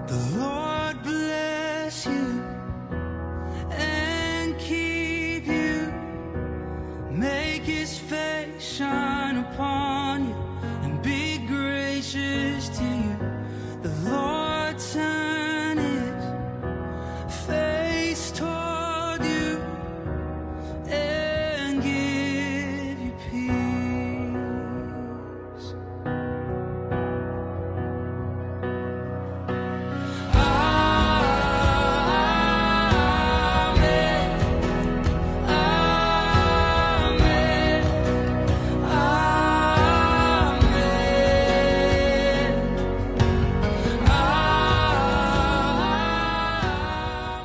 The Lord bless you and keep you. Make His face shine upon you and be gracious to you. The Lord turn His face toward you and give you peace. Amen. Amen.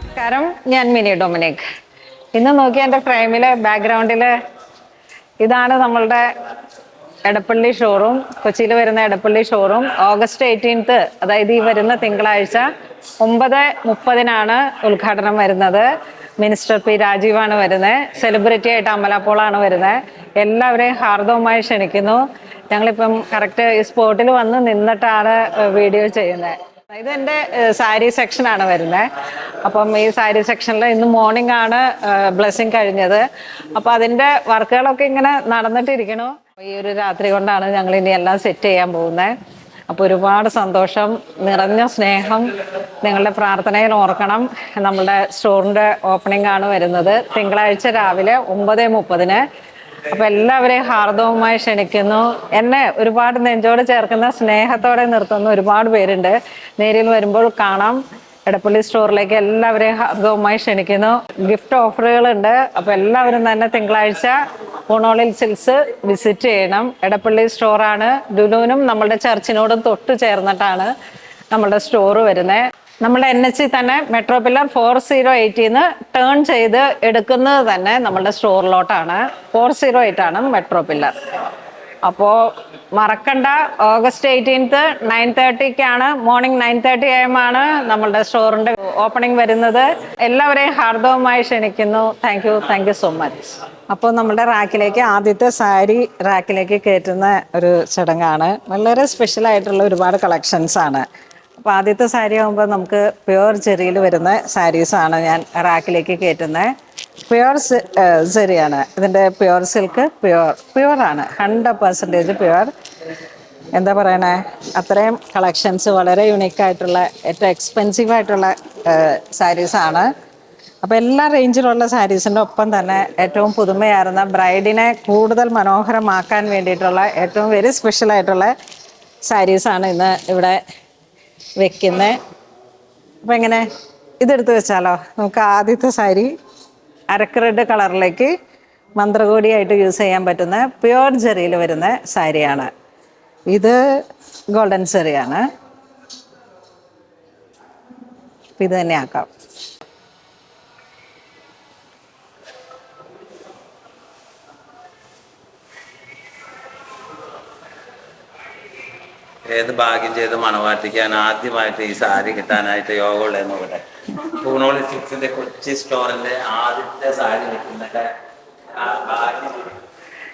നമസ്കാരം, ഞാൻ mini Dominic. ഇന്ന് നോക്കിയ എൻ്റെ ഫ്രെയിമിലെ ബാക്ക്ഗ്രൗണ്ടിൽ ഇതാണ് നമ്മളുടെ Edappally showroom, കൊച്ചിയിൽ വരുന്ന Edappally showroom. August 18, അതായത് ഈ വരുന്ന തിങ്കളാഴ്ച 9:30 ഉദ്ഘാടനം വരുന്നത്. മിനിസ്റ്റർ പി രാജീവാണ് വരുന്നത്. സെലിബ്രിറ്റി ആയിട്ട് അമല പോളാണ് വരുന്നത്. എല്ലാവരെയും ഹാർദവമായി ക്ഷണിക്കുന്നു. ഞങ്ങളിപ്പം കറക്റ്റ് ഈ സ്പോട്ടിൽ വന്ന് നിന്നിട്ടാണ് വീഡിയോ ചെയ്യുന്നത്. ഇത് എൻ്റെ സാരി സെക്ഷനാണ് വരുന്നത്. അപ്പം ഈ സാരി സെക്ഷനിൽ ഇന്ന് മോർണിംഗ് ആണ് ബ്ലെസ്സിങ് കഴിഞ്ഞത്. അപ്പോൾ അതിൻ്റെ വർക്കുകളൊക്കെ ഇങ്ങനെ നടന്നിട്ടിരിക്കണു. ഈ ഒരു രാത്രി കൊണ്ടാണ് ഞങ്ങൾ ഇനി എല്ലാം സെറ്റ് ചെയ്യാൻ പോകുന്നത്. അപ്പോൾ ഒരുപാട് സന്തോഷം, നിറഞ്ഞ സ്നേഹം നിങ്ങളുടെ പ്രാർത്ഥനയിൽ ഓർക്കണം. നമ്മളുടെ സ്റ്റോറിൻ്റെ ഓപ്പണിംഗ് ആണ് വരുന്നത് തിങ്കളാഴ്ച രാവിലെ 9:30. അപ്പോൾ എല്ലാവരെയും ഹാർദവമായി ക്ഷണിക്കുന്നു. എന്നെ ഒരുപാട് നെഞ്ചോട് ചേർക്കുന്ന സ്നേഹത്തോടെ നിർത്തുന്ന ഒരുപാട് പേരുണ്ട്. നേരിൽ വരുമ്പോൾ കാണാം. എടപ്പള്ളി സ്റ്റോറിലേക്ക് എല്ലാവരെയും ഹാർദവമായി ക്ഷണിക്കുന്നു. ഗിഫ്റ്റ് ഓഫറുകളുണ്ട്. അപ്പോൾ എല്ലാവരും തന്നെ തിങ്കളാഴ്ച പൂണോളിൽ സിൽക്സ് വിസിറ്റ് ചെയ്യണം. എടപ്പള്ളി സ്റ്റോറാണ്. ലുലുവിനും നമ്മളുടെ ചർച്ചിനോടും തൊട്ട് ചേർന്നിട്ടാണ് നമ്മളുടെ സ്റ്റോറ് വരുന്നത്. നമ്മുടെ NH തന്നെ മെട്രോ പില്ലർ 408 ടേൺ ചെയ്ത് എടുക്കുന്നത് തന്നെ നമ്മളുടെ സ്റ്റോറിലോട്ടാണ്. 408 ആണ് മെട്രോ പില്ലർ. അപ്പോൾ മറക്കണ്ട, ഓഗസ്റ്റ് 18 9:30 മോർണിംഗ് 9:30 AM ആണ് നമ്മളുടെ സ്റ്റോറിൻ്റെ ഓപ്പണിംഗ് വരുന്നത്. എല്ലാവരെയും ഹാർദവമായി ക്ഷണിക്കുന്നു. Thank you so much. അപ്പോൾ നമ്മുടെ റാക്കിലേക്ക് ആദ്യത്തെ സാരി റാക്കിലേക്ക് കയറ്റുന്ന ഒരു ചടങ്ങാണ്. വളരെ സ്പെഷ്യലായിട്ടുള്ള ഒരുപാട് കളക്ഷൻസാണ്. അപ്പോൾ ആദ്യത്തെ സാരി ആകുമ്പോൾ നമുക്ക് പ്യുവർ ജെറിയിൽ വരുന്ന സാരീസാണ് ഞാൻ റാക്കിലേക്ക് കയറ്റുന്നത്. പ്യുവർ ജെറിയാണ് ഇതിൻ്റെ പ്യുവർ സിൽക്ക്. പ്യുവറാണ്, 100% പ്യുവർ. എന്താ പറയണേ, അത്രയും കളക്ഷൻസ്, വളരെ യുണീക്കായിട്ടുള്ള ഏറ്റവും എക്സ്പെൻസീവായിട്ടുള്ള സാരീസാണ്. അപ്പോൾ എല്ലാ റേഞ്ചിലുള്ള സാരീസിൻ്റെ ഒപ്പം തന്നെ ഏറ്റവും പുതുമയാർന്ന ബ്രൈഡിനെ കൂടുതൽ മനോഹരമാക്കാൻ വേണ്ടിയിട്ടുള്ള ഏറ്റവും വെരി സ്പെഷ്യലായിട്ടുള്ള സാരീസാണ് ഇന്ന് ഇവിടെ വെക്കുന്നത്. അപ്പം എങ്ങനെ ഇതെടുത്ത് വെച്ചാലോ? നമുക്ക് ആദ്യത്തെ സാരി അരക്ക് റെഡ് കളറിലേക്ക് മന്ത്രകോടിയായിട്ട് യൂസ് ചെയ്യാൻ പറ്റുന്ന പ്യുവർ ജെറിയിൽ വരുന്ന സാരിയാണ്. ഇത് ഗോൾഡൻ ജെറിയാണ്. ഇത് തന്നെ ആക്കാം. ഏത് ഭാഗ്യം ചെയ്ത് മണവാട്ടിക്കാൻ ആദ്യമായിട്ട് ഈ സാരി കിട്ടാനായിട്ട് യോഗമുള്ളതെന്ന് നോക്കട്ടെ. പൂണോളി സിൽക്സിന്റെ കൊച്ചി സ്റ്റോറിന്റെ ആദ്യത്തെ സാരി കിട്ടുന്നൊക്കെ ആ ഭാഗ്യം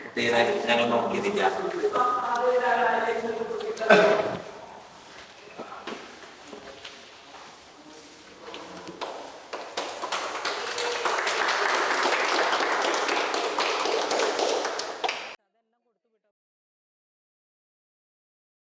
കുട്ടീനെ ഞങ്ങൾ നോക്കിയിരിക്കാം.